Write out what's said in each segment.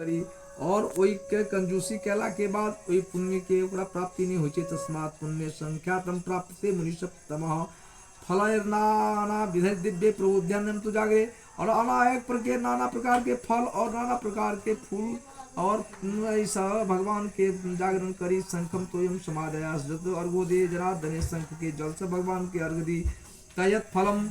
करी और वही के कंजूसी कैला के बाद वही पुण्य के ओकरा प्राप्ति नहीं होई छे। तस्मात् पुण्य संख्यातम प्राप्ते मुनिषत्तमः फलैर्नाना विधि दिव्य प्रबोध्यान्यम तो जागे। और अनेक प्रकार नाना प्रकार के फल और नाना प्रकार के फूल और ऐसा भगवान के जागरण करी। शंखम तोयम समादयास जत अर्घो दे जनार्दने शंख के जल से भगवान के अर्घ दी। तयत फलम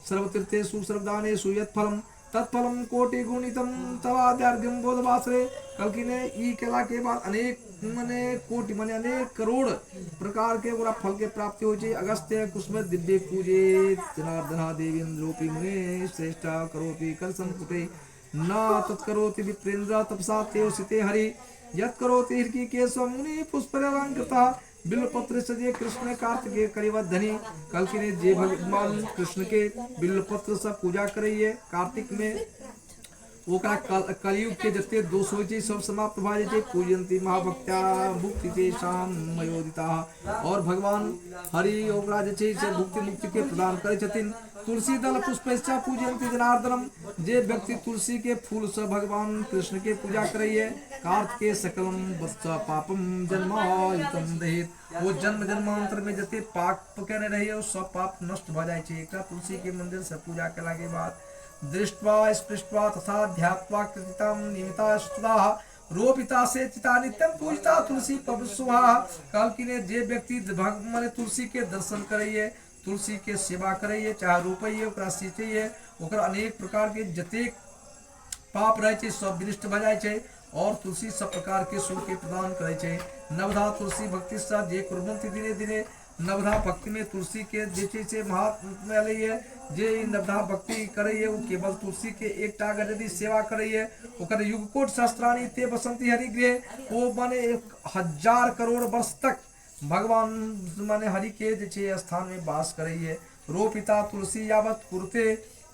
सर्वतीर्थेषु सर्वदानेषु यत् फलम तत्फलम कोटि गुणितम तवाद्यार्घ्यम बोधवासरे। कल की ने ई केला के बाद अनेक मने कोटि मने अनेक करोड़ प्रकार के पूरा फल के प्राप्ति हो छे। अगस्त्य कुसुम दिव्य पूजे जनार्दना देवेन्द्रोपि मुने श्रेष्ठा करोति कर संपुटे न तत्करोति विप्रेन्द्र तपसा तेव सिते हरि यत् करोति हिरकी केशव मुनि पुष्परलंकृता बिल्वपत्र सजे कृष्ण कार्तिकेय करिवधनी। कल की ने जे भगवान कृष्ण के बिल्वपत्र से पूजा करिए कार्तिक में ओकरा कलयुग के जते दोष होय छै सब समाप्त भ जाय छै। पूजन्ति महाभक्त्या मुक्ति तेषाम मयोदिता। और भगवान हरि ओकरा जे छै से भुक्ति मुक्ति के प्रदान करै छथिन। तुलसी दल पुष्पैश्च पूजन्ति जनार्दनम। जे व्यक्ति तुलसी के फूल से भगवान कृष्ण के पूजा करैये कार्तिकेय सकलम वत्स पापम जन्मायुतम दहेत। वो जन्म जन्मांतर में जते पाप केने रहिए सब पाप नष्ट भ जाय छै। एकरा तुलसी के मंदिर से पूजा केला के बाद दृष्ट्वा स्पृष्ट्वा तथा ध्यात्वा कृतितां निमिता स्तुताः रोपिता से चिता नित्यम पूजिता तुलसी पवित्रहा। काल की ने जे व्यक्ति भगवान तुलसी के दर्शन करैये तुलसी के सेवा करैये चाहे रोपैये ओकरा सींचैये ओकरा अनेक प्रकार के जतेक पाप रहे छै सब विनष्ट भ जाय छै। और तुलसी सब प्रकार के सुख के प्रदान करे छै। नवधा तुलसी भक्ति से जे कुर्वन्ति दिने दिने नवधा भक्ति में तुलसी के जे छै से महात्म्य लैये। जे नवधा भक्ति करैये वो केवल तुलसी के एकटा अगर यदि सेवा करैये ओकर युगकोट शास्त्राणी ते बसंती हरिगृह वो माने 1000 करोड़ वर्ष तक भगवान माने हरि के जे छै स्थान में वास करैये। रोपिता तुलसी यावत कुरते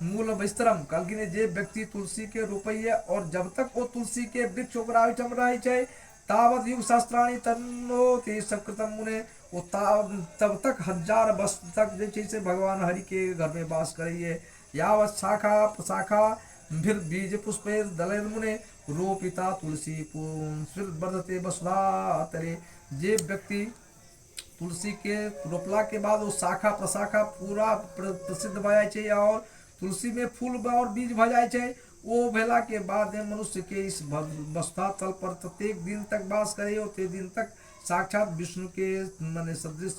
मूल विस्तरम। कल की ने जे व्यक्ति तुलसी के रोपैये और जब तक वो तुलसी के वृक्ष ओकरा ओहिठाम रहै छै तावत युग शास्त्राणी तन्नो ते सकृतम मुने वो तब तक 1000 वर्ष तक जे छै से भगवान हरि के घर में वास करैये। यावत शाखा प्रशाखा फिर बीज पुष्पे दलैर मुने रोपिता तुलसी वर्धते वसुधा तरे। जे व्यक्ति तुलसी के रोपला के बाद वो शाखा प्रशाखा पूरा प्रसिद्ध भ जाय छै और तुलसी में फूल और बीज भ जाय छै। वो भेला के बाद मनुष्य के इस वसुधा तल पर प्रत्येक दिन तक वास करे ओते दिन तक साक्षात विष्णु के माने सदृश